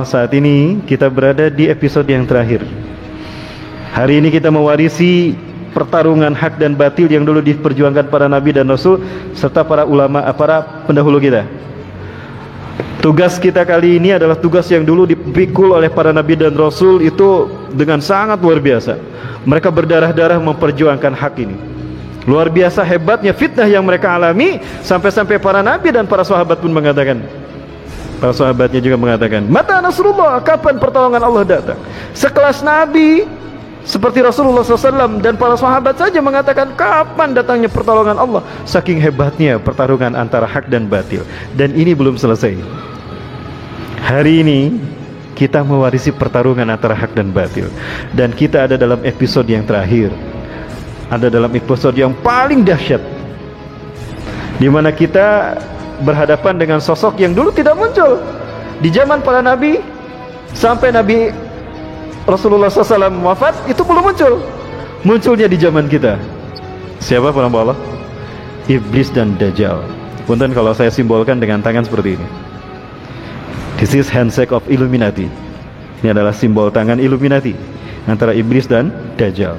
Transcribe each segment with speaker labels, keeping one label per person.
Speaker 1: Saat ini kita berada di episode yang terakhir. Hari ini kita mewarisi pertarungan hak dan batil yang dulu diperjuangkan para nabi dan rasul serta para ulama, para pendahulu kita. Tugas kita kali ini adalah tugas yang dulu dipikul oleh para nabi dan rasul itu dengan sangat luar biasa. Mereka berdarah-darah memperjuangkan hak ini. Luar biasa hebatnya fitnah yang mereka alami, sampai-sampai para nabi dan para sahabat pun mengatakan, para sahabatnya juga mengatakan, mata Nasrullah, kapan pertolongan Allah datang? Sekelas nabi seperti Rasulullah SAW dan para sahabat saja mengatakan, kapan datangnya pertolongan Allah? Saking hebatnya pertarungan antara hak dan batil. Dan ini belum selesai. Hari ini kita mewarisi pertarungan antara hak dan batil. Dan kita ada dalam episode yang terakhir, ada dalam episode yang paling dahsyat, di mana kita berhadapan dengan sosok yang dulu tidak muncul di zaman para nabi. Sampai Nabi Rasulullah SAW wafat, itu belum muncul. Munculnya di zaman kita. Siapa para Allah? Iblis dan Dajjal. Punten kalau saya simbolkan dengan tangan seperti ini. This is handshake of Illuminati. Ini adalah simbol tangan Illuminati antara Iblis dan Dajjal.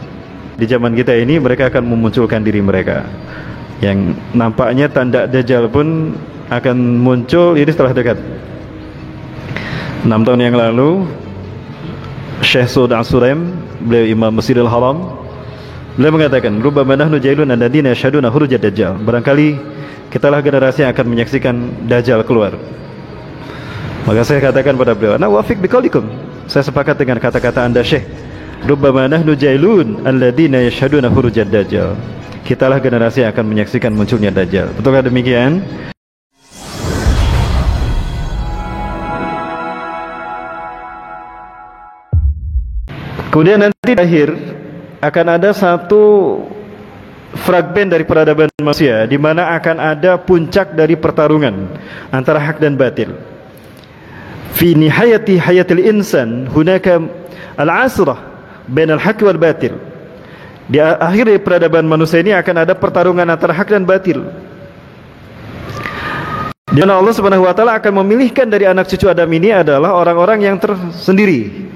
Speaker 1: Di zaman kita ini mereka akan memunculkan diri mereka. Yang nampaknya tanda Dajjal pun akan muncul ini setelah dekat. 6 tahun yang lalu Syekh Saud As-Suraim, beliau Imam Masjidil Haram, beliau mengatakan, rubbama nahnu jailun alladziina yashhaduna khurujad Dajjal. Barangkali kitalah generasi yang akan menyaksikan Dajjal keluar. Maka saya katakan pada beliau, ana wafiq biqaulikum, saya sepakat dengan kata-kata Anda Syekh. Rubbama nahnu jailun alladziina yashhaduna khurujad Dajjal. Kitalah generasi yang akan menyaksikan munculnya Dajjal. Betulkah demikian? Kemudian nanti di akhir akan ada satu fragmen dari peradaban manusia di mana akan ada puncak dari pertarungan antara hak dan batil. Fi nihayati hayatil insan hunaka al-asrah bain al-haq wal batil. Di akhir peradaban manusia ini akan ada pertarungan antara hak dan batil. Di mana Allah Subhanahu wa taala akan memilihkan dari anak cucu Adam ini adalah orang-orang yang tersendiri.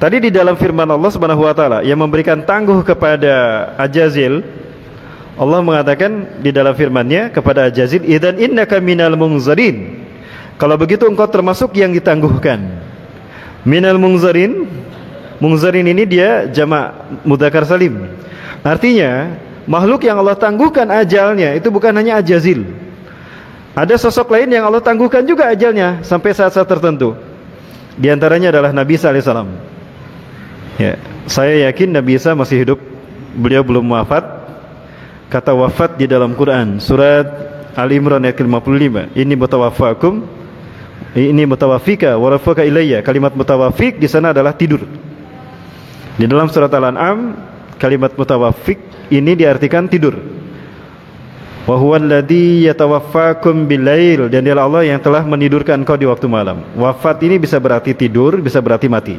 Speaker 1: Tadi di dalam firman Allah Subhanahu wa taala yang memberikan tangguh kepada Ajazil, Allah mengatakan di dalam firman-Nya kepada Ajazil, "Idzan innaka minal munzarin." Kalau begitu engkau termasuk yang ditangguhkan. Minal munzarin, munzarin ini dia jamak mudzakkar salim. Artinya, makhluk yang Allah tangguhkan ajalnya itu bukan hanya Ajazil. Ada sosok lain yang Allah tangguhkan juga ajalnya sampai saat-saat tertentu. Di antaranya adalah Nabi Isa alaihissalam. Ya, saya yakin Nabi Isa masih hidup. Beliau belum wafat. Kata wafat di dalam Quran surat Al-Imran ayat 55. Ini mutawaffakum, ini mutawaffika wa rafuka ilayya. Kalimat mutawaffik di sana adalah tidur. Di dalam surat Al-An'am kalimat mutawaffik ini diartikan tidur. Wa huwal ladzi yatawaffakum bilail, dan dialah Allah yang telah menidurkan engkau di waktu malam. Wafat ini bisa berarti tidur, bisa berarti mati.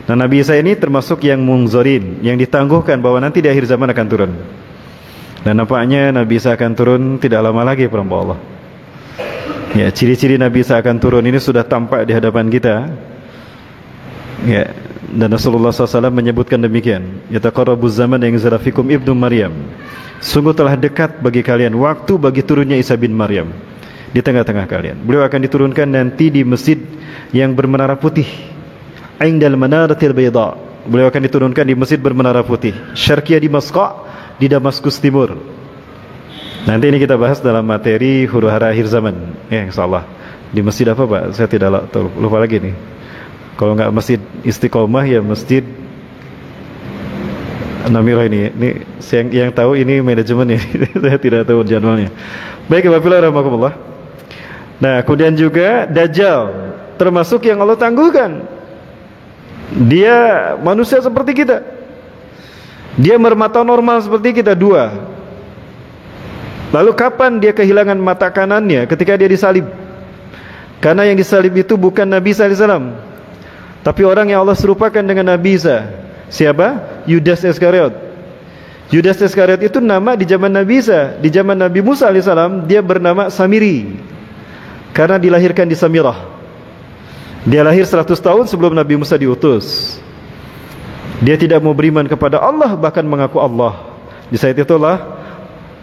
Speaker 1: Nah, Nabi Isa ini termasuk yang munzarin, yang ditangguhkan bahwa nanti di akhir zaman akan turun. Dan nampaknya Nabi Isa akan turun tidak lama lagi, perempuan Allah. Ya, ciri-ciri Nabi Isa akan turun ini sudah tampak di hadapan kita. Ya, dan Rasulullah SAW menyebutkan demikian, yataqarrabuz zaman yang zarafikum ibnu Maryam. Sungguh telah dekat bagi kalian waktu bagi turunnya Isa bin Maryam di tengah-tengah kalian. Beliau akan diturunkan nanti di masjid yang bermenara putih, indal manaratil bayda. Beliau akan diturunkan di masjid bermenara putih, Syarqiyah di Masqa, di Damaskus Timur. Nanti ini kita bahas dalam materi huru-hara akhir zaman. Ya, insyaallah. Di masjid apa, Pak? Saya tidak lupa lagi nih. Kalau enggak masjid Istiqomah ya masjid Namirah ini. Ini yang tahu ini manajemen ya. Saya tidak tahu jadwalnya. Baik, Bapak rahmatullah. Nah, kemudian juga Dajjal termasuk yang Allah tangguhkan. Dia manusia seperti kita. Dia bermata normal seperti kita, dua. Lalu kapan dia kehilangan mata kanannya? Ketika dia disalib. Karena yang disalib itu bukan Nabi Isa alaihissalam, tapi orang yang Allah serupakan dengan Nabi Isa. Siapa? Yudas Iskariot. Yudas Iskariot itu nama di zaman Nabi Isa. Di zaman Nabi Musa alaihissalam dia bernama Samiri, karena dilahirkan di Samirah. Dia lahir 100 tahun sebelum Nabi Musa diutus. Dia tidak mau beriman kepada Allah, bahkan mengaku Allah. Di saat itulah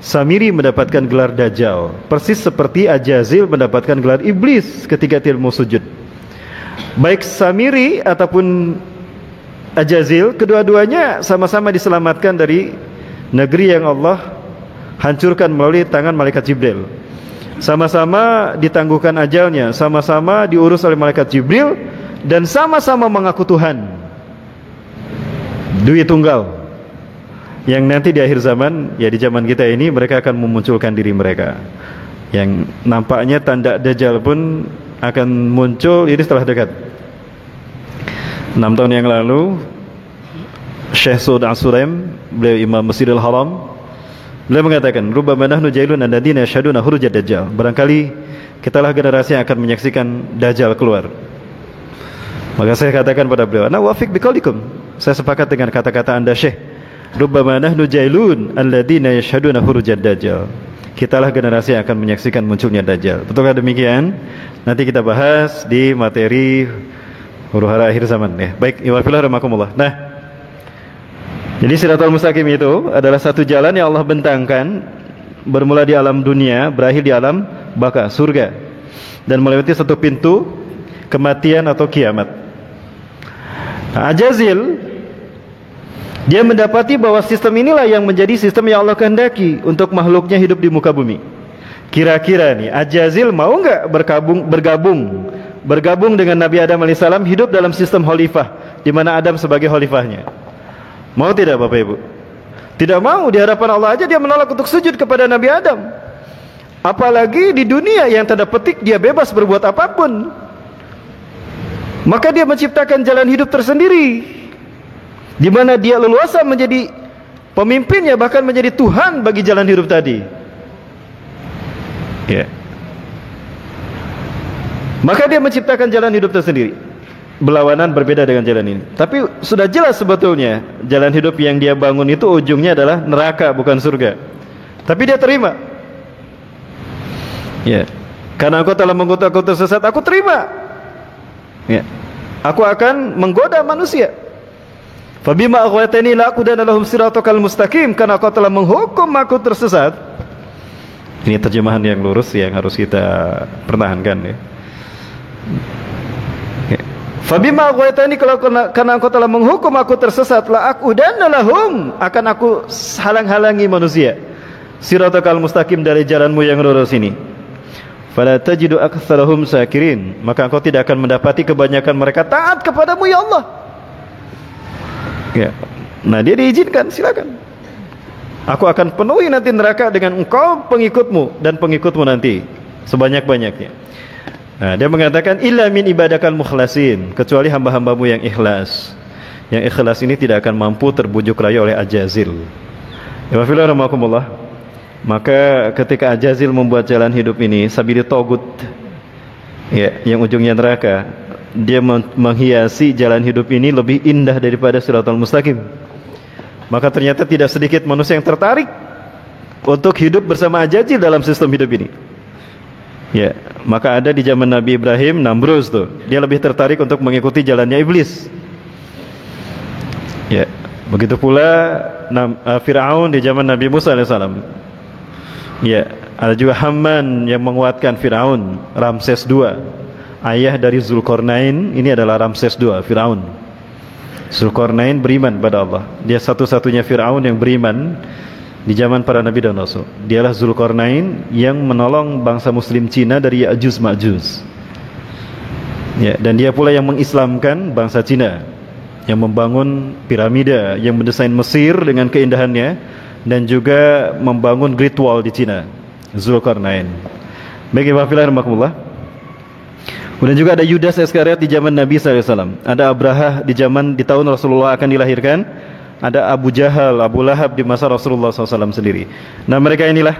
Speaker 1: Samiri mendapatkan gelar Dajjal, persis seperti Ajazil mendapatkan gelar Iblis ketika tidak mau sujud. Baik Samiri ataupun Ajazil, kedua-duanya sama-sama diselamatkan dari negeri yang Allah hancurkan melalui tangan malaikat Jibril. Sama-sama ditangguhkan ajalnya, sama-sama diurus oleh malaikat Jibril, dan sama-sama mengaku Tuhan. Dui tunggal. Yang nanti di akhir zaman, ya di zaman kita ini, mereka akan memunculkan diri mereka. Yang nampaknya tanda Dajjal pun akan muncul ini setelah dekat. 6 tahun yang lalu, Syekh Saud As-Sulaim, beliau Imam Masjidil Haram, beliau mengatakan, "Rubbama nahnu jailun alladziina yashhaduna khurujad Dajjal." Barangkali kitalah generasi yang akan menyaksikan Dajjal keluar. Maka saya katakan pada beliau, "Ana wafiq biqaulikum." Saya sepakat dengan kata-kata Anda, Syekh. Rubbama nahnu jailun alladziina yashhaduna khurujad Dajjal. Kitalah generasi yang akan menyaksikan munculnya Dajjal. Betulkah demikian? Nanti kita bahas di materi huru-hara akhir zaman ya. Baik, iwafillah rahmakumullah. Nah, jadi Siratal Mustaqim itu adalah satu jalan yang Allah bentangkan, bermula di alam dunia, berakhir di alam baka, surga, dan melewati satu pintu kematian atau kiamat. Nah, Ajazil, dia mendapati bahwa sistem inilah yang menjadi sistem yang Allah kehendaki untuk makhluknya hidup di muka bumi. Kira-kira nih, Ajazil mau nggak bergabung dengan Nabi Adam alaihissalam, hidup dalam sistem khalifah, di mana Adam sebagai khalifahnya? Mau tidak Bapak Ibu? Tidak mau. Di hadapan Allah aja dia menolak untuk sujud kepada Nabi Adam. Apalagi di dunia yang tanda petik dia bebas berbuat apapun. Maka dia menciptakan jalan hidup tersendiri, di mana dia leluasa menjadi pemimpinnya, bahkan menjadi Tuhan bagi jalan hidup tadi. Ya. Maka dia menciptakan jalan hidup tersendiri, berlawanan berbeda dengan jalan ini. Tapi sudah jelas sebetulnya jalan hidup yang dia bangun itu ujungnya adalah neraka, bukan surga. Tapi dia terima. Ya. Karena engkau telah mengutus aku tersesat, aku terima. Ya. Aku akan menggoda manusia. Fabima aghwaytani la aqudanna lahum siratakal mustaqim, karena kau telah menghukum aku tersesat. Ini terjemahan yang lurus yang harus kita pertahankan ya. Fabima aghwaytani, karena engkau telah menghukum aku tersesat, la aqudanna lahum, akan aku halang-halangi manusia siratakal mustaqim, dari jalanmu yang lurus ini. Fala tajidu aktsarahum syakirin, maka engkau tidak akan mendapati kebanyakan mereka taat kepadamu ya Allah. Ya. Nah, dia diizinkan, silakan. Aku akan penuhi nanti neraka dengan engkau, pengikutmu dan pengikutmu nanti sebanyak-banyaknya. Nah, dia mengatakan illa min ibadakal mukhlasin, kecuali hamba-hambamu yang ikhlas. Yang ikhlas ini tidak akan mampu terbujuk rayu oleh Ajazil. Ya wafillah rahmakumullah. Maka ketika Ajazil membuat jalan hidup ini sabili togut, ya, yang ujungnya neraka, dia menghiasi jalan hidup ini lebih indah daripada Siratal Mustaqim. Maka ternyata tidak sedikit manusia yang tertarik untuk hidup bersama Ajazil dalam sistem hidup ini. Ya, maka ada di zaman Nabi Ibrahim, Namruz tuh, dia lebih tertarik untuk mengikuti jalannya iblis. Ya, begitu pula Fir'aun di zaman Nabi Musa alaihissalam. Ya, ada juga Haman yang menguatkan Fir'aun, Ramses II, ayah dari Zulkarnain. Ini adalah Ramses II, Fir'aun. Zulkarnain beriman pada Allah. Dia satu-satunya Fir'aun yang beriman di zaman para nabi dan rasul. Dialah Zulkarnain yang menolong bangsa muslim Cina dari Ya'juj Ma'juj. Ya, dan dia pula yang mengislamkan bangsa Cina, yang membangun piramida, yang mendesain Mesir dengan keindahannya, dan juga membangun Great Wall di Cina. Zulkarnain. Baik, rahmatullah. Kemudian juga ada Yudas Iskariot di zaman Nabi SAW. Ada Abrahah di tahun Rasulullah akan dilahirkan. Ada Abu Jahal, Abu Lahab di masa Rasulullah SAW sendiri. Nah, mereka inilah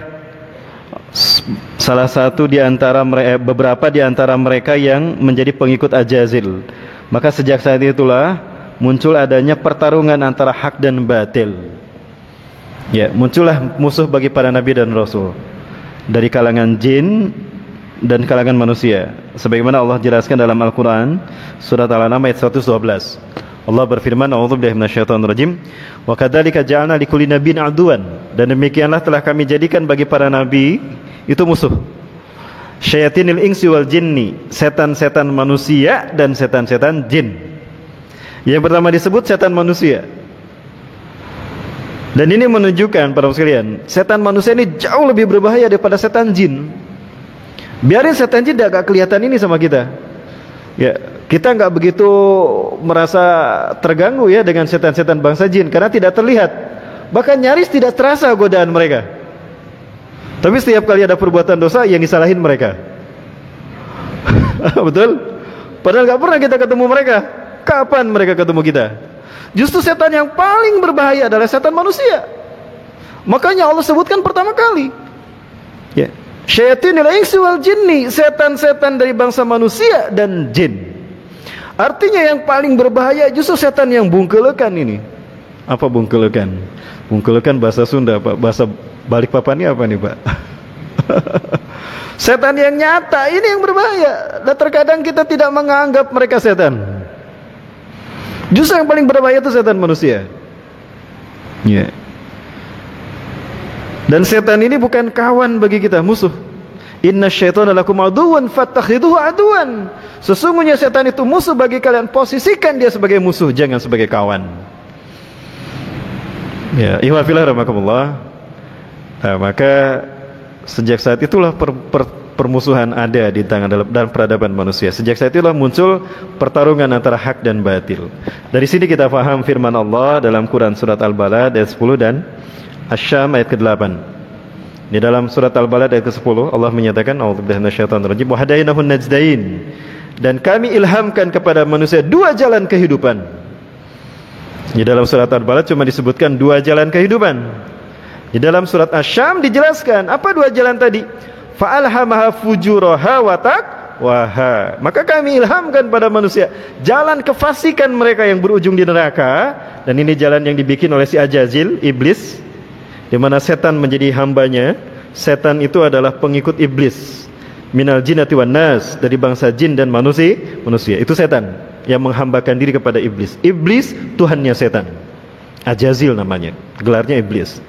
Speaker 1: salah satu di antara beberapa di antara mereka yang menjadi pengikut Ajazil. Maka sejak saat itulah muncul adanya pertarungan antara hak dan batil. Ya, muncullah musuh bagi para nabi dan rasul dari kalangan jin dan kalangan manusia. Sebagaimana Allah jelaskan dalam Al-Quran surat Al-An'am ayat 112. Allah berfirman, a'udzubillahi minasyaitonir rajim, wa kadzalika ja'alna likulli nabiyyin aduwan, dan demikianlah telah kami jadikan bagi para nabi itu musuh. Syayatinil insi wal jinni, setan-setan manusia dan setan-setan jin. Yang pertama disebut setan manusia. Dan ini menunjukkan para sekalian, setan manusia ini jauh lebih berbahaya daripada setan jin. Biarin setan jin agak kelihatan ini sama kita. Ya, kita nggak begitu merasa terganggu ya dengan setan-setan bangsa jin karena tidak terlihat. Bahkan nyaris tidak terasa godaan mereka. Tapi setiap kali ada perbuatan dosa yang disalahin mereka. Betul? Padahal nggak pernah kita ketemu mereka. Kapan mereka ketemu kita? Justru setan yang paling berbahaya adalah setan manusia. Makanya Allah sebutkan pertama kali, ya, syayatinil insi wal jinni, setan-setan dari bangsa manusia dan jin. Artinya yang paling berbahaya justru setan yang bungkelekan ini. Apa bungkelekan? Bungkelekan bahasa Sunda, Pak. Bahasa Balikpapan ini apa nih, Pak? Setan yang nyata ini yang berbahaya. Dan terkadang kita tidak menganggap mereka setan. Justru yang paling berbahaya itu setan manusia. Ya. Dan setan ini bukan kawan bagi kita, musuh. Inna syaitana lakum aduwwan fattakhidhuhu aduwwan. Sesungguhnya setan itu musuh bagi kalian, posisikan dia sebagai musuh, jangan sebagai kawan. Ya, ikhwan fillah rahimakumullah. Nah, maka sejak saat itulah permusuhan ada di tangan dalam peradaban manusia. Sejak saat itulah muncul pertarungan antara hak dan batil. Dari sini kita faham firman Allah dalam Quran surat Al-Balad ayat 10 dan Asy-Syam ayat ke-8. Di dalam surat Al-Balad ayat ke-10 Allah menyatakan, a'udzubillahi minasyaitonir rajim, wa hadainahun najdain, dan kami ilhamkan kepada manusia dua jalan kehidupan. Di dalam surat Al-Balad cuma disebutkan dua jalan kehidupan. Di dalam surat Asy-Syam dijelaskan apa dua jalan tadi? Fa'alhamaha fujuraha wa taqwaha. Maka kami ilhamkan pada manusia jalan kefasikan mereka yang berujung di neraka. Dan ini jalan yang dibikin oleh si Ajazil, iblis, di mana setan menjadi hambanya. Setan itu adalah pengikut iblis, minal jinnati wan nas, dari bangsa jin dan manusia. Itu setan yang menghambakan diri kepada iblis. Iblis tuhannya setan, Ajazil namanya, gelarnya iblis.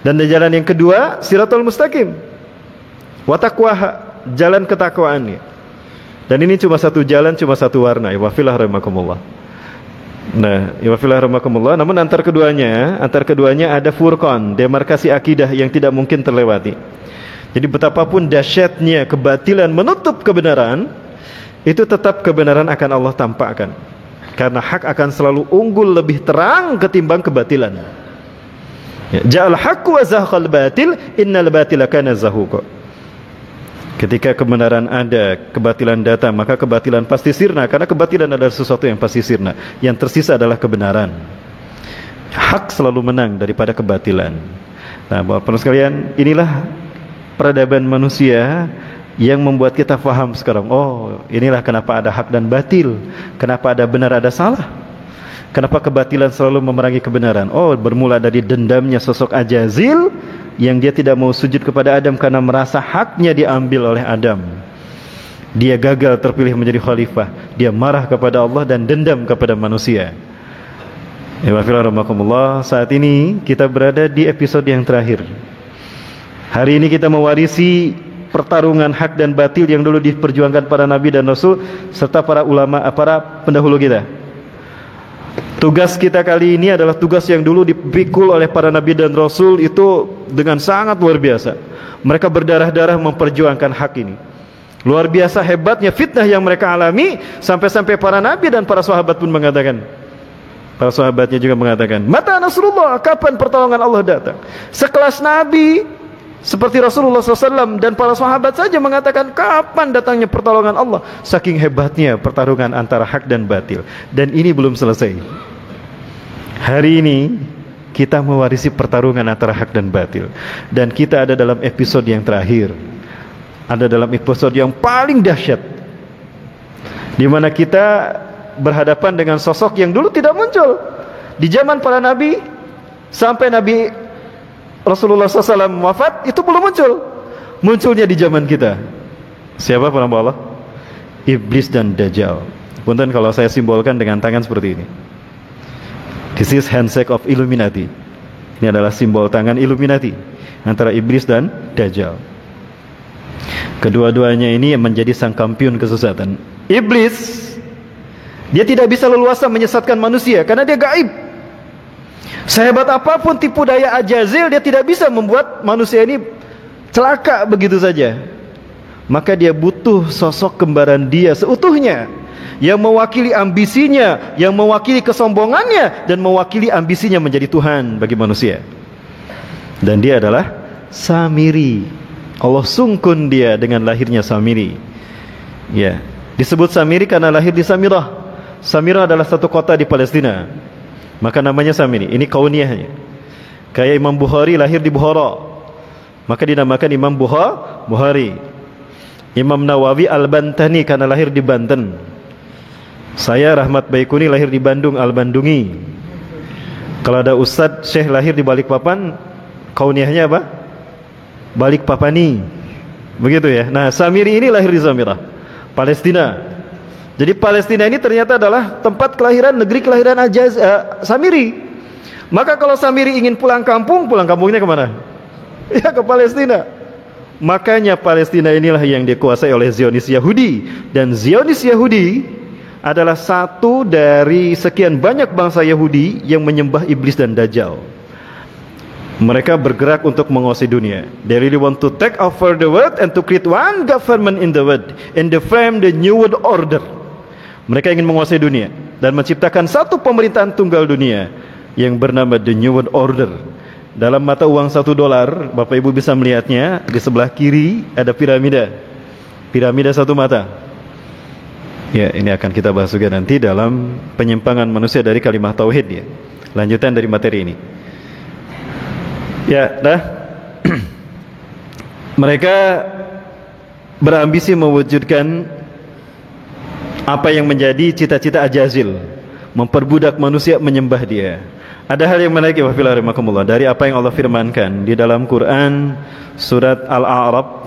Speaker 1: Dan di jalan yang kedua, siratul mustaqim, wa taqwaha, jalan ketakwaannya. Dan ini cuma satu jalan, cuma satu warna. Wa fillah rahimakumullah. Nah, wa fillah rahimakumullah. Namun antar keduanya ada furqan, demarkasi akidah yang tidak mungkin terlewati. Jadi betapapun dahsyatnya kebatilan menutup kebenaran, itu tetap kebenaran akan Allah tampakkan. Karena hak akan selalu unggul lebih terang ketimbang kebatilan. Ja'al haqqu wa zahaqal batil, innal batila kana zahuqa. Ketika kebenaran ada, kebatilan datang, maka kebatilan pasti sirna. Karena kebatilan adalah sesuatu yang pasti sirna. Yang tersisa adalah kebenaran. Hak selalu menang daripada kebatilan. Nah, Bapak-Bapak sekalian, inilah peradaban manusia yang membuat kita faham sekarang. Oh, inilah kenapa ada hak dan batil. Kenapa ada benar, ada salah. Kenapa kebatilan selalu memerangi kebenaran? Oh, bermula dari dendamnya sosok Ajazil yang dia tidak mau sujud kepada Adam karena merasa haknya diambil oleh Adam. Dia gagal terpilih menjadi khalifah. Dia marah kepada Allah dan dendam kepada manusia. Saat ini kita berada di episode yang terakhir. Hari ini kita mewarisi pertarungan hak dan batil yang dulu diperjuangkan para nabi dan rasul serta para ulama, para pendahulu kita. Tugas kita kali ini adalah tugas yang dulu dipikul oleh para nabi dan rasul itu dengan sangat luar biasa. Mereka berdarah-darah memperjuangkan hak ini. Luar biasa hebatnya fitnah yang mereka alami, sampai-sampai para nabi dan para sahabat pun mengatakan, para sahabatnya juga mengatakan, mata nasrullah, kapan pertolongan Allah datang? Sekelas nabi seperti Rasulullah SAW dan para sahabat saja mengatakan kapan datangnya pertolongan Allah. Saking hebatnya pertarungan antara hak dan batil. Dan ini belum selesai. Hari ini kita mewarisi pertarungan antara hak dan batil. Dan kita ada dalam episode yang terakhir. Ada dalam episode yang paling dahsyat, di mana kita berhadapan dengan sosok yang dulu tidak muncul di zaman para nabi. Sampai Nabi Rasulullah SAW wafat, itu belum muncul. Munculnya di zaman kita. Siapa penambah Allah? Iblis dan Dajjal. Punten kalau saya simbolkan dengan tangan seperti ini. This is handshake of Illuminati. Ini adalah simbol tangan Illuminati antara iblis dan Dajjal. Kedua-duanya ini menjadi sang kampiun kesesatan. Iblis, dia tidak bisa leluasa menyesatkan manusia karena dia gaib. Sehebat apapun tipu daya Ajazil, dia tidak bisa membuat manusia ini celaka begitu saja. Maka dia butuh sosok kembaran dia seutuhnya, yang mewakili ambisinya, yang mewakili kesombongannya, dan mewakili ambisinya menjadi Tuhan bagi manusia. Dan dia adalah Samiri. Allah sungkun dia dengan lahirnya Samiri. Ya, disebut Samiri karena lahir di Samirah. Samirah adalah satu kota di Palestina, maka namanya Samiri. Ini kauniyahnya. Kayak Imam Bukhari lahir di Bukhara, maka dinamakan Imam Bukhari. Imam Nawawi Al-Bantani karena lahir di Banten. Saya Rahmat Baikuni lahir di Bandung, Al-Bandungi. Kalau ada Ustadz Syekh lahir di Balikpapan, kauniyahnya apa? Balikpapani. Begitu ya. Nah, Samiri ini lahir di Samirah, Palestina. Jadi Palestina ini ternyata adalah tempat kelahiran, negeri kelahiran Samiri. Maka kalau Samiri ingin pulang kampungnya kemana? Ya, ke Palestina. Makanya Palestina inilah yang dikuasai oleh Zionis Yahudi. Dan Zionis Yahudi adalah satu dari sekian banyak bangsa Yahudi yang menyembah iblis dan Dajjal. Mereka bergerak untuk menguasai dunia. They really want to take over the world and to create one government in the world and to frame the new world order. Mereka ingin menguasai dunia dan menciptakan satu pemerintahan tunggal dunia yang bernama the new world order. Dalam mata uang $1, Bapak Ibu bisa melihatnya. Di sebelah kiri ada piramida satu mata. Ya, ini akan kita bahas juga nanti dalam penyimpangan manusia dari kalimat tauhid ya. Lanjutan dari materi ini. Ya, mereka berambisi mewujudkan apa yang menjadi cita-cita Ajazil, memperbudak manusia menyembah dia. Ada hal yang menarik ya Wafilahimakumullah dari apa yang Allah firmankan di dalam Quran surat Al-A'raf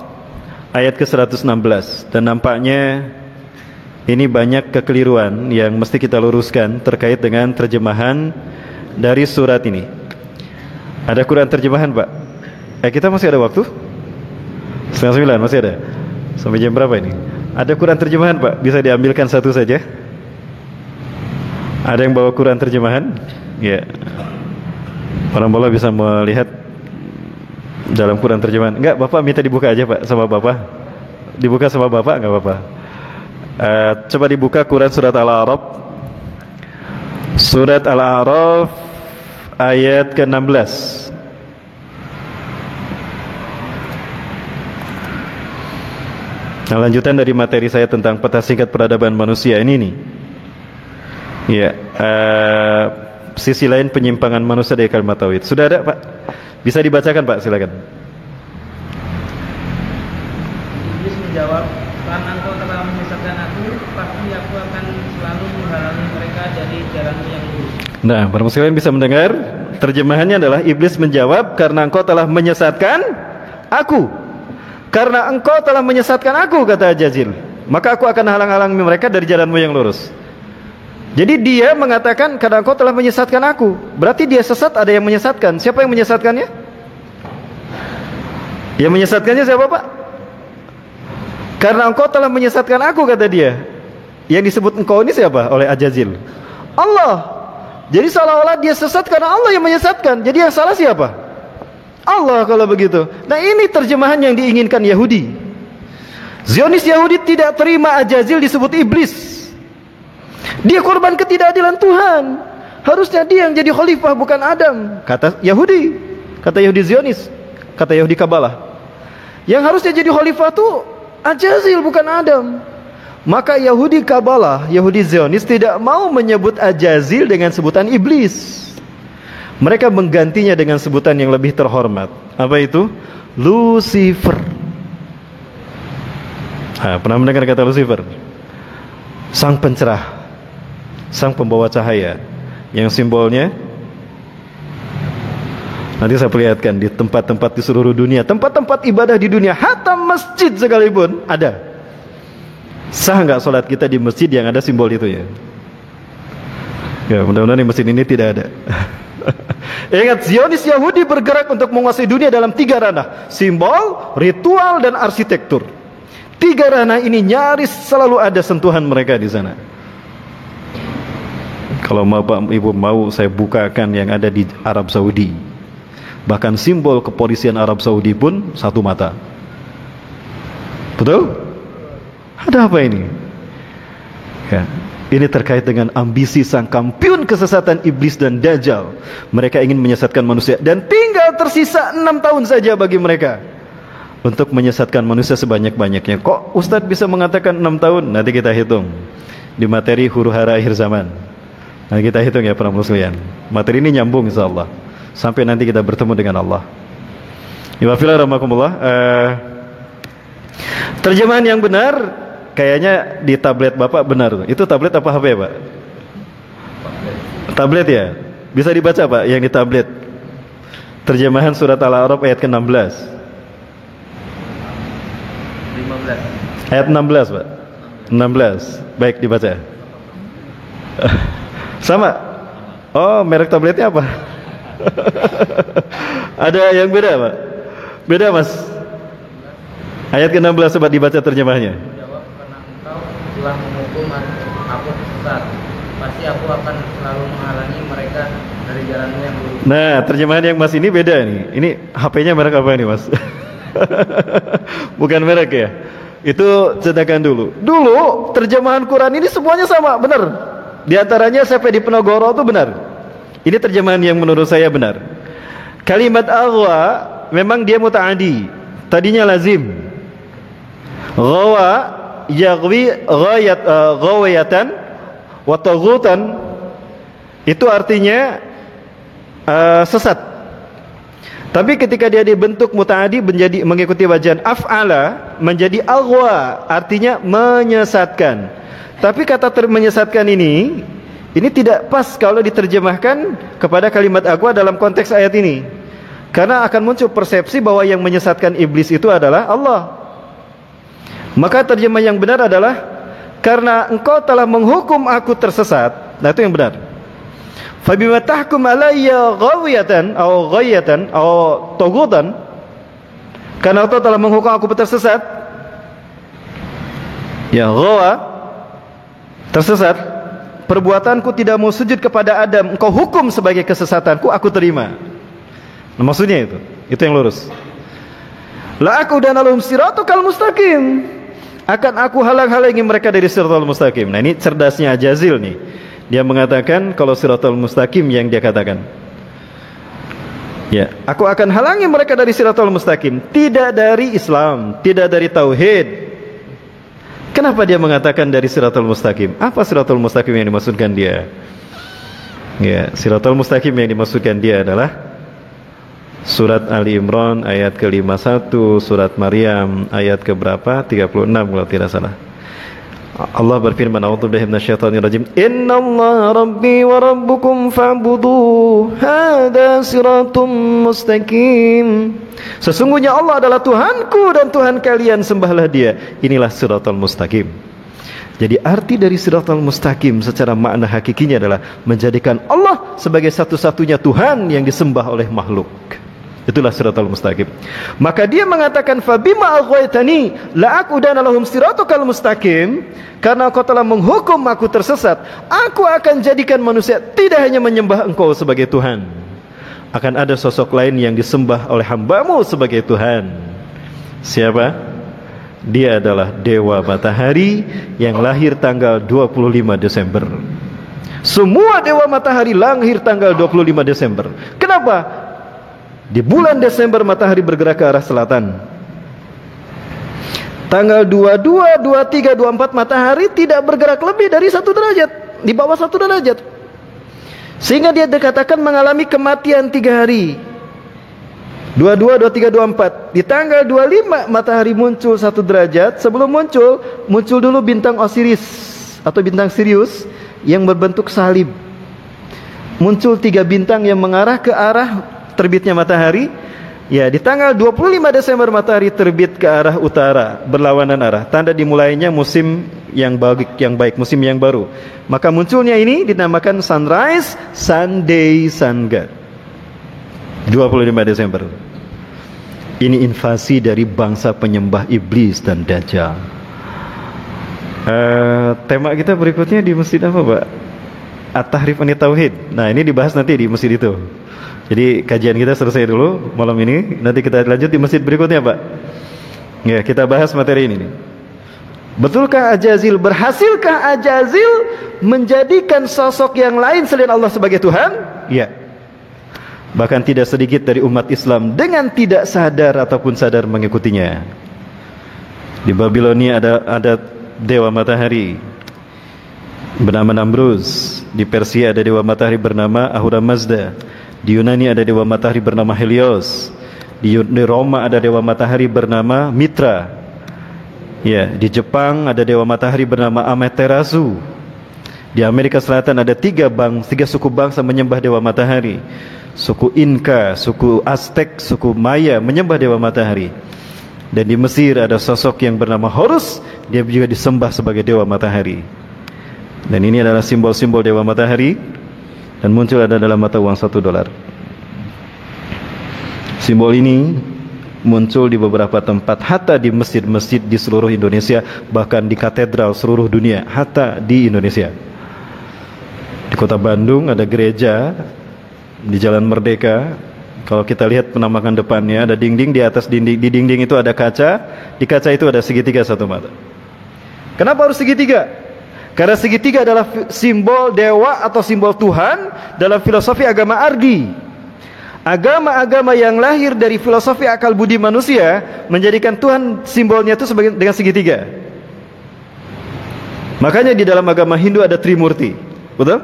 Speaker 1: ayat ke-116. Dan nampaknya ini banyak kekeliruan yang mesti kita luruskan terkait dengan terjemahan dari surat ini. Ada Quran terjemahan Pak? Kita masih ada waktu? 8:30 masih ada? Sampai jam berapa ini? Ada Quran terjemahan Pak? Bisa diambilkan satu saja? Ada yang bawa Quran terjemahan? Ya, orang bola bisa melihat dalam Quran terjemahan. Enggak, Bapak minta dibuka aja Pak sama Bapak. Dibuka sama Bapak enggak apa-apa. Coba dibuka Quran surat Al-A'raf. Surat Al-A'raf ayat ke-16. Nah, lanjutan dari materi saya tentang peta singkat peradaban manusia ini nih. Ya, sisi lain penyimpangan manusia dari kalimat tauhid. Sudah ada Pak? Bisa dibacakan Pak, silakan.
Speaker 2: Iblis menjawab, karena engkau telah menyesatkan aku, pasti aku akan selalu menghalangi mereka dari jalanmu yang lurus.
Speaker 1: Nah, para muslimin bisa mendengar terjemahannya adalah iblis menjawab, karena engkau telah menyesatkan aku. Karena engkau telah menyesatkan aku, kata Ajazil, maka aku akan halang-halangi mereka dari jalanmu yang lurus. Jadi dia mengatakan karena engkau telah menyesatkan aku. Berarti dia sesat, ada yang menyesatkan. Siapa yang menyesatkannya? Yang menyesatkannya siapa Pak? Karena engkau telah menyesatkan aku, kata dia. Yang disebut engkau ini siapa oleh Ajazil? Allah. Jadi seolah-olah dia sesat karena Allah yang menyesatkan. Jadi yang salah siapa? Allah kalau begitu. Nah, ini terjemahan yang diinginkan Yahudi. Zionis Yahudi tidak terima Ajazil disebut iblis. Dia korban ketidakadilan Tuhan. Harusnya dia yang jadi khalifah, bukan Adam, kata Yahudi. Kata Yahudi Zionis, kata Yahudi Kabalah. Yang harusnya jadi khalifah itu Ajazil, bukan Adam. Maka Yahudi Kabalah, Yahudi Zionis tidak mau menyebut Ajazil dengan sebutan iblis. Mereka menggantinya dengan sebutan yang lebih terhormat. Apa itu? Lucifer. Pernah mendengar kata Lucifer? Sang pencerah, sang pembawa cahaya, yang simbolnya nanti saya perlihatkan di tempat-tempat di seluruh dunia, tempat-tempat ibadah di dunia, hatta masjid sekalipun ada Sah nggak sholat kita di masjid yang ada simbol itu ya? Ya, mudah-mudahan di masjid ini tidak ada. Ingat, Zionis Yahudi bergerak untuk menguasai dunia dalam 3 ranah: simbol, ritual, dan arsitektur. 3 ranah ini nyaris selalu ada sentuhan mereka di sana. Kalau Bapak Ibu mau, saya bukakan yang ada di Arab Saudi. Bahkan simbol kepolisian Arab Saudi pun satu mata. Betul? Ada apa ini? Ya, ini terkait dengan ambisi sang kampiun kesesatan iblis dan Dajjal. Mereka ingin menyesatkan manusia, dan tinggal tersisa 6 tahun saja bagi mereka untuk menyesatkan manusia sebanyak-banyaknya. Kok Ustadz bisa mengatakan 6 tahun? Nanti kita hitung di materi huru-hara akhir zaman. Nanti kita hitung ya para muslimin. Materi ini nyambung insyaallah sampai nanti kita bertemu dengan Allah. Ibafillah rahmakumullah. Terjemahan yang benar kayaknya di tablet Bapak benar. Itu tablet apa HP ya Pak? Tablet ya? Bisa dibaca Pak yang di tablet? Terjemahan surat Al-A'raf ayat ke-16.
Speaker 2: 15.
Speaker 1: Ayat 16 Pak. 16. Baik, dibaca. Sama? Oh, merek tabletnya apa? Ada yang beda Pak? Beda Mas? Ayat ke-16 coba dibaca terjemahnya.
Speaker 2: Jawab, karena engkau telah menghukum aku sesat, pasti aku akan selalu menghalangi mereka dari jalanmu yang lurus.
Speaker 1: Nah, terjemahan yang Mas ini beda nih. Ini HP-nya merek apa ini Mas? Bukan merek ya. Itu cetakan dulu. Dulu terjemahan Quran ini semuanya sama, benar. Di antaranya sampai di Penogoro itu benar. Ini terjemahan yang menurut saya benar. Kalimat aghwa memang dia muta'adi. Tadinya lazim. Ghawa yaghwi ghawayatan wa taghutan, itu artinya sesat. Tapi ketika dia dibentuk muta'adi menjadi mengikuti wajan af'ala menjadi aghwa, artinya menyesatkan. Tapi kata menyesatkan ini tidak pas kalau diterjemahkan kepada kalimat aghwa dalam konteks ayat ini. Karena akan muncul persepsi bahwa yang menyesatkan iblis itu adalah Allah. Maka terjemah yang benar adalah karena engkau telah menghukum aku tersesat. Nah, itu yang benar. Fabima tahkum alayya ghawiyatan aw ghayatan aw taghutan, karena engkau telah menghukum aku tersesat. Ya, ghawa tersesat. Perbuatanku tidak mau sujud kepada Adam, engkau hukum sebagai kesesatanku, aku terima. Nah, maksudnya itu yang lurus. La aku dan alhum siratukal mustaqim, akan aku halang-halangi mereka dari siratal mustaqim. Nah, ini cerdasnya Jazil nih. Dia mengatakan kalau siratal mustaqim yang dia katakan. Ya, aku akan halangi mereka dari siratal mustaqim, tidak dari Islam, tidak dari tauhid. Kenapa dia mengatakan dari siratal mustaqim? Apa siratal mustaqim yang dimaksudkan dia? Ya, siratal mustaqim yang dimaksudkan dia adalah Surat Ali Imran ayat ke-51, Surat Maryam ayat ke-berapa? 36 kalau tidak salah. Allah berfirman, a'udzubillahi minasyaitonir rajim. Innallaha rabbi wa rabbukum fa'buduh, hada siratum mustaqim. Sesungguhnya Allah adalah Tuhanku dan Tuhan kalian, sembahlah Dia. Inilah siratal mustaqim. Jadi arti dari siratal mustaqim secara makna hakikinya adalah menjadikan Allah sebagai satu-satunya Tuhan yang disembah oleh makhluk. Itulah siratal mustaqim. Maka dia mengatakan fabima aghwaytani la aqudana lahum siratal mustaqim, karena engkau telah menghukum aku tersesat, aku akan jadikan manusia tidak hanya menyembah engkau sebagai Tuhan, akan ada sosok lain yang disembah oleh hambamu sebagai Tuhan. Siapa? Dia adalah dewa matahari yang lahir tanggal 25 Desember. Semua dewa matahari lahir tanggal 25 Desember. Kenapa? Di bulan Desember matahari bergerak ke arah selatan. Tanggal 22, 23, 24 matahari tidak bergerak lebih dari 1 derajat, di bawah 1 derajat. Sehingga dia dikatakan mengalami kematian 3 hari. 22, 23, 24. Di tanggal 25 matahari muncul 1 derajat. Sebelum muncul dulu bintang Osiris atau bintang Sirius yang berbentuk salib. Muncul 3 bintang yang mengarah ke arah terbitnya matahari, Ya, di tanggal 25 Desember matahari terbit ke arah utara, berlawanan arah. Tanda dimulainya musim yang baik, musim yang baru. Maka munculnya ini dinamakan sunrise, Sunday, sun god. 25 Desember. Ini invasi dari bangsa penyembah iblis dan dajjal. Tema kita berikutnya di masjid apa, Pak? At-Tahrif Anit Tauhid. Nah, ini dibahas nanti di masjid itu. Jadi kajian kita selesai dulu malam ini. Nanti kita lanjut di masjid berikutnya, Pak. Ya, kita bahas materi ini nih. Betulkah Ajazil, berhasilkah Ajazil menjadikan sosok yang lain selain Allah sebagai Tuhan? Ya. Bahkan tidak sedikit dari umat Islam dengan tidak sadar ataupun sadar mengikutinya. Di Babilonia ada dewa matahari bernama Namruz. Di Persia ada dewa matahari bernama Ahura Mazda. Di Yunani ada dewa matahari bernama Helios. Di Roma ada dewa matahari bernama Mitra. Ya, di Jepang ada dewa matahari bernama Amaterasu. Di Amerika Selatan ada tiga suku bangsa menyembah dewa matahari. Suku Inka, suku Aztec, suku Maya menyembah dewa matahari. Dan di Mesir ada sosok yang bernama Horus, dia juga disembah sebagai dewa matahari. Dan ini adalah simbol-simbol dewa matahari. Dan muncul ada dalam mata uang $1. Simbol ini muncul di beberapa tempat, hatta di masjid-masjid di seluruh Indonesia, bahkan di katedral seluruh dunia, hatta di Indonesia. Di kota Bandung ada gereja di Jalan Merdeka. Kalau kita lihat penampakan depannya ada dinding, di atas dinding, di dinding itu ada kaca, di kaca itu ada segitiga satu mata. Kenapa harus segitiga? Karena segitiga adalah simbol dewa atau simbol Tuhan dalam filosofi agama Argi. Agama-agama yang lahir dari filosofi akal budi manusia menjadikan Tuhan simbolnya itu dengan segitiga. Makanya di dalam agama Hindu ada Trimurti, betul?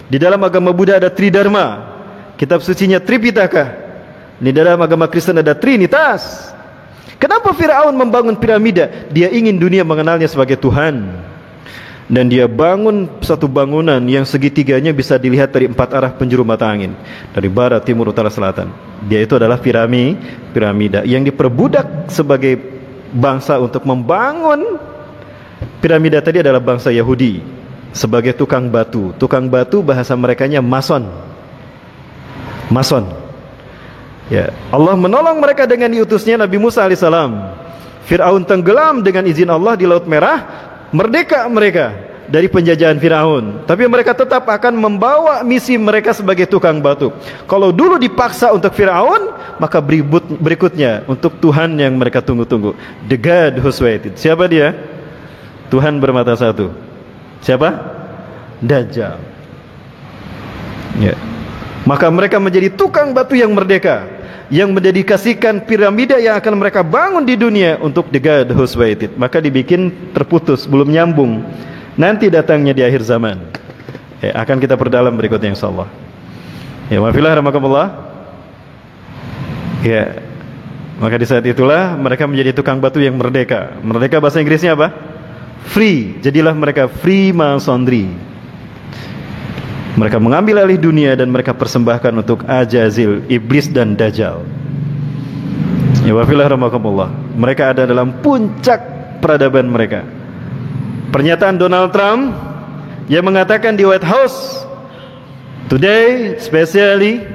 Speaker 1: Di dalam agama Buddha ada Tridharma, kitab sucinya Tripitaka. Di dalam agama Kristen ada Trinitas. Kenapa Firaun membangun piramida? Dia ingin dunia mengenalnya sebagai Tuhan. Dan dia bangun satu bangunan yang segitiganya bisa dilihat dari 4 arah penjuru mata angin, dari barat, timur, utara, selatan. Dia itu adalah piramida yang diperbudak sebagai bangsa untuk membangun piramida tadi adalah bangsa Yahudi sebagai tukang batu. Tukang batu bahasa merekanya mason. Ya, Allah menolong mereka dengan diutusnya Nabi Musa alaihissalam. Fir'aun tenggelam dengan izin Allah di Laut Merah. Merdeka mereka dari penjajahan Firaun, tapi mereka tetap akan membawa misi mereka sebagai tukang batu. Kalau dulu dipaksa untuk Firaun, maka berikutnya untuk Tuhan yang mereka tunggu-tunggu, the God who's waited. Siapa dia? Tuhan bermata satu. Siapa? Dajjal. Ya. Maka mereka menjadi tukang batu yang merdeka, yang mendedikasikan piramida yang akan mereka bangun di dunia untuk the God who's waited. Maka dibikin terputus, belum nyambung. Nanti datangnya di akhir zaman. Akan kita perdalam berikutnya insyaallah. Ya, maafillah rahmakumullah. Ya. Maka di saat itulah mereka menjadi tukang batu yang merdeka. Merdeka bahasa Inggrisnya apa? Free. Jadilah mereka Freemasonry. Mereka mengambil alih dunia dan mereka persembahkan untuk Ajazil, iblis dan Dajjal. Ya wafilah rahmakumullah. Mereka ada dalam puncak peradaban mereka. Pernyataan Donald Trump yang mengatakan di White House, "Today, especially,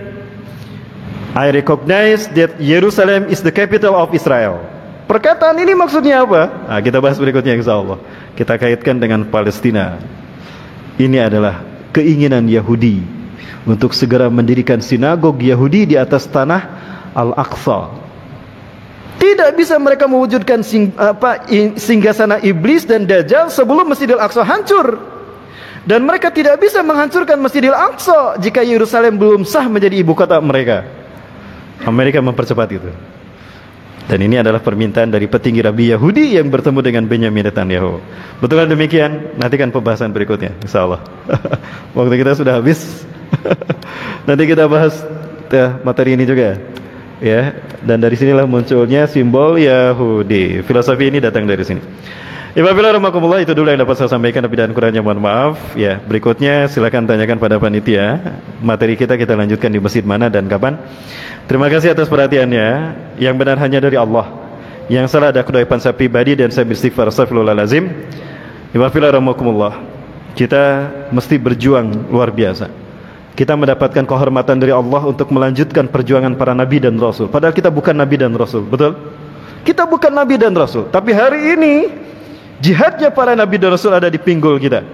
Speaker 1: I recognize that Jerusalem is the capital of Israel." Perkataan ini maksudnya apa? Nah, kita bahas berikutnya insyaallah. Kita kaitkan dengan Palestina. Ini adalah keinginan Yahudi untuk segera mendirikan sinagog Yahudi di atas tanah Al-Aqsa. Tidak bisa mereka mewujudkan singgasana iblis dan Dajjal sebelum Masjidil Aqsa hancur. Dan mereka tidak bisa menghancurkan Masjidil Aqsa jika Yerusalem belum sah menjadi ibu kota mereka. Amerika mempercepat itu. Dan ini adalah permintaan dari petinggi Rabi Yahudi yang bertemu dengan Benyamin Netanyahu. Betulan demikian, nantikan pembahasan berikutnya insyaallah. Waktu kita sudah habis. Nanti kita bahas materi ini juga. Ya, dan dari sinilah munculnya simbol Yahudi. Filosofi ini datang dari sini. Ibabillah rahmakumullah, itu dulu yang dapat saya sampaikan, lebih dan kurangnya mohon maaf. Ya, berikutnya silakan tanyakan pada panitia. Materi kita lanjutkan di masjid mana dan kapan. Terima kasih atas perhatiannya. Yang benar hanya dari Allah. Yang salah ada kedaipan saya pribadi dan saya beristighfar astagfirullahalazim. Ibabillah rahmakumullah. Kita mesti berjuang luar biasa. Kita mendapatkan kehormatan dari Allah untuk melanjutkan perjuangan para nabi dan rasul. Padahal kita bukan nabi dan rasul, betul? Kita bukan nabi dan rasul, tapi hari ini jihadnya para nabi dan rasul ada di pinggul kita.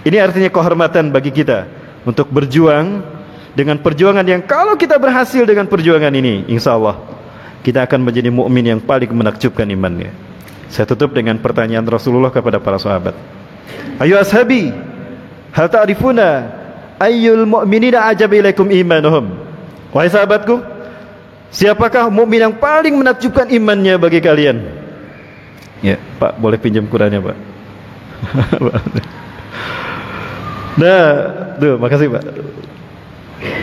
Speaker 1: Ini artinya kehormatan bagi kita untuk berjuang dengan perjuangan yang kalau kita berhasil dengan perjuangan ini, insya Allah kita akan menjadi mukmin yang paling menakjubkan imannya. Saya tutup dengan pertanyaan Rasulullah kepada para sahabat. Ayu ashabi, hal ta'rifuna ayyul mu'minina ajaba ilaikum imanuhum? Wahai sahabatku, siapakah mukmin yang paling menakjubkan imannya bagi kalian? Ya, Pak, boleh pinjam Qurannya, Pak. Nah, tuh, makasih, Pak.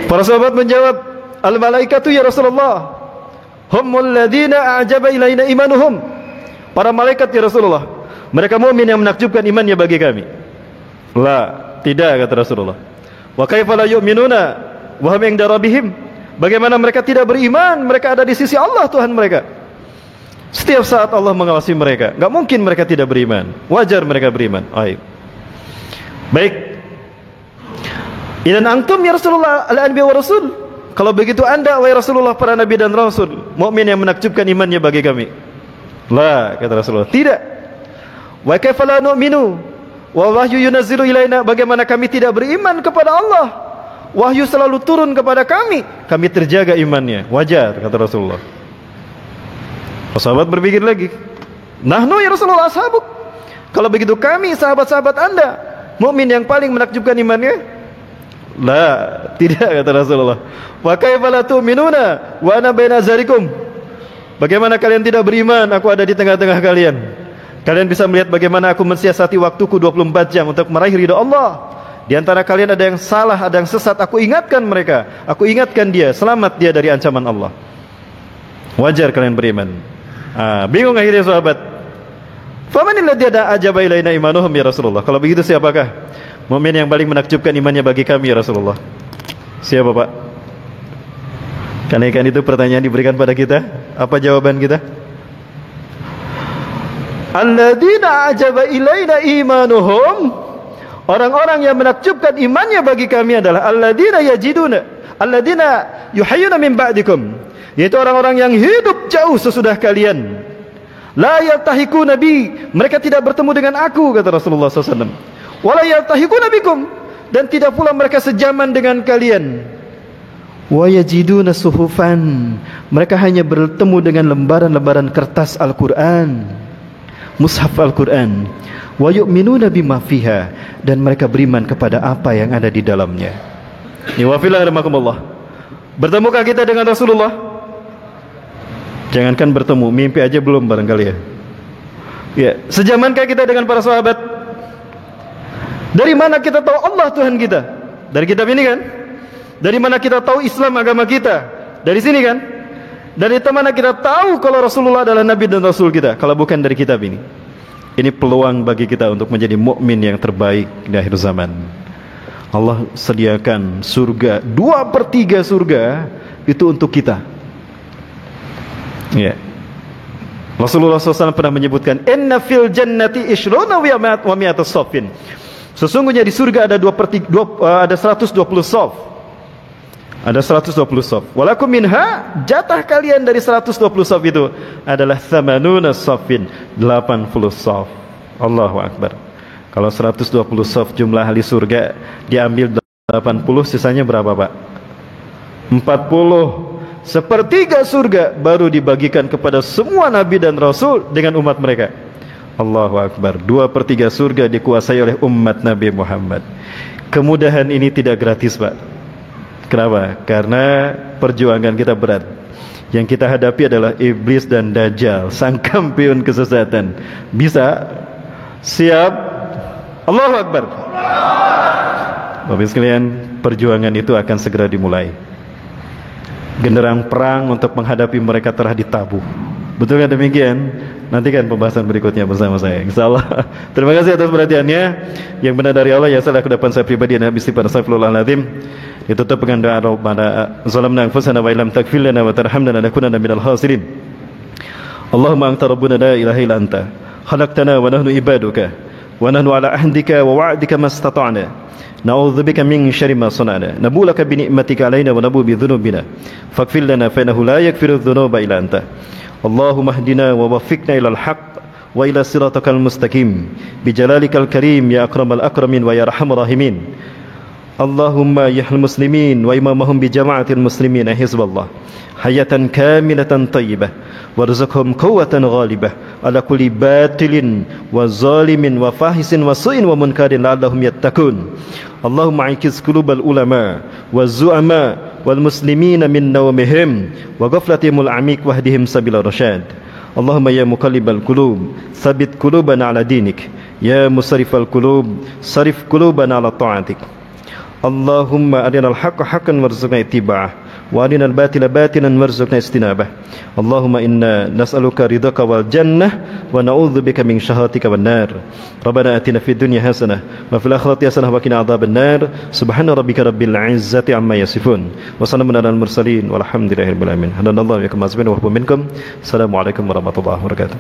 Speaker 1: Para sahabat menjawab, al-malaikatu ya Rasulullah, humul ladzina a'jaba ilaina imanuhum. Para malaikat ya Rasulullah, mereka mukmin yang menakjubkan imannya bagi kami. La, tidak, kata Rasulullah. Wa kaifa la yu'minuna wa hum 'inda rabbihim? Bagaimana mereka tidak beriman? Mereka ada di sisi Allah Tuhan mereka. Setiap saat Allah mengawasi mereka. Enggak mungkin mereka tidak beriman. Wajar mereka beriman. Baik. Idan antum ya Rasulullah al-anbiya wa rasul. Kalau begitu Anda wahai Rasulullah para nabi dan rasul, mukmin yang menakjubkan imannya bagi kami. La, kata Rasulullah. Tidak. Wa kaifa la nu'minu wa wahyu yunazzilu ilaina? Bagaimana kami tidak beriman kepada Allah? Wahyu selalu turun kepada kami terjaga imannya. Wajar, kata Rasulullah. Sahabat berpikir lagi, nahnu ya Rasulullah ashabuk. Kalau begitu kami sahabat-sahabat Anda, mukmin yang paling menakjubkan imannya? La, tidak, kata Rasulullah. Wa kaifa la tu'minuna wa ana baina azharikum? Bagaimana kalian tidak beriman? Aku ada di tengah-tengah kalian. Kalian bisa melihat bagaimana aku mensiasati waktuku 24 jam untuk meraih ridha Allah. Di antara kalian ada yang salah, ada yang sesat, aku ingatkan mereka. Aku ingatkan dia, selamat dia dari ancaman Allah. Wajar kalian beriman. Bingung akhirnya sahabat. Famanil ladzi ajaba ilaina imanuhum ya Rasulullah? Kalau begitu siapakah mukmin yang paling menakjubkan imannya bagi kami ya Rasulullah? Siapa, Pak? Karena ikan itu pertanyaan diberikan pada kita. Apa jawaban kita? Alladzina ajaba ilaina imanuhum. Orang-orang yang menakjubkan imannya bagi kami adalah alladzina yajiduna, alladzina yuhayyuna min ba'dikum, yaitu orang-orang yang hidup jauh sesudah kalian. La yaltahiquna bi, mereka tidak bertemu dengan aku, kata Rasulullah SAW. Wala yaltahiquna bikum, dan tidak pula mereka sejaman dengan kalian. Wa yajiduna suhufan, mereka hanya bertemu dengan lembaran-lembaran kertas Al-Quran, mushaf Al-Quran. Wa yu'minuna bima fiha, dan mereka beriman kepada apa yang ada di dalamnya. Wa fillah rahmakumullah. Bertemukah kita dengan Rasulullah? Jangankan bertemu, mimpi aja belum barangkali ya. Ya, sejamankah kita dengan para sahabat? Dari mana kita tahu Allah Tuhan kita? Dari kitab ini kan? Dari mana kita tahu Islam agama kita? Dari sini kan? Dari mana kita tahu kalau Rasulullah adalah Nabi dan Rasul kita? Kalau bukan dari kitab ini. Ini peluang bagi kita untuk menjadi mukmin yang terbaik di akhir zaman. Allah sediakan surga, 2/3 surga itu untuk kita. Ya. Rasulullah SAW pernah menyebutkan, Inna fil jannati ishruna wa mi'atus safin. Sesungguhnya di surga ada 120 saf. Ada 120 saf. Walakum minha, jatah kalian dari 120 saf itu adalah thamanuna safin, 80 saf. Allahu Akbar. Kalau 120 saf jumlah ahli surga, diambil 80, sisanya berapa, Pak? 40. Sepertiga surga baru dibagikan kepada semua nabi dan rasul dengan umat mereka. Allahu Akbar. 2/3 surga dikuasai oleh umat Nabi Muhammad. Kemudahan ini tidak gratis, Pak. Kenapa? Karena perjuangan kita berat. Yang kita hadapi adalah iblis dan dajjal, sang kampion kesesatan. Bisa? Siap? Allahu Akbar. Bapak sekalian, perjuangan itu akan segera dimulai. Genderang perang untuk menghadapi mereka telah ditabuh. Betul kan demikian? Nantikan pembahasan berikutnya bersama saya, insyaallah. Terima kasih atas perhatiannya. Yang benar dari Allah, yang salah kedapan saya pribadi, dan istighfar astagfirullahaladzim. Ditutup dengan doa Rabbana zalamna anfusana wa illam taghfir lana wa tarhamna lanakunanna minal khasirin. Allahumma anta rabbuna la ilaha illa anta khalaqtana wa nahnu ibaduka wa nahnu ala ahdika wa wa'dika mastata'na. Na'udzubika min syarri ma sana'na. Nabulaka bi ni'matika alaina wa nabu bi dhunubina. Faghfir lana fa innahu la yaghfiru dhunuba illa anta. Allahumma hdina wa waffiqna ilal haqq wa ila siratakal mustaqim bi jalalikal karim ya akramal akramin wa ya arhamar rahimin. Allahumma yahil muslimin wa imamahum bi jama'atil muslimin hizballah hayatan kamilatan tayyibah warzuqhum quwwatan ghalibah ala kulli batilin wa zalimin wa fahisin wa su'in wa munkarin la'allahum yattaqun. Allahumma aikiz qulubal ulama wa zu'ama wal muslimina min nawmihim wa ghaflatihimul amik wahdihim sabila rasyad. Allahumma ya muqallibal qulub tsabbit qulubana ala dinik, ya musarrifal qulub sarif qulubana ala ta'atik. Allahumma arinal haqqa haqqan warzuqna ittiba'ah wa arinal batila batilan warzuqna istinabah. Allahumma inna nas'aluka ridhaka wal jannah wa na'udzubika min syahhatika wan nar. Rabbana atina fid dunya hasanah wa fil akhirati hasanah wa qina adzaban nar. Subhana rabbika rabbil izzati amma yasifun wa salamun alal mursalin walhamdulillahi rabbil alamin. Hadanallahu wa yakum azmin wa minkum. Assalamualaikum warahmatullahi wabarakatuh.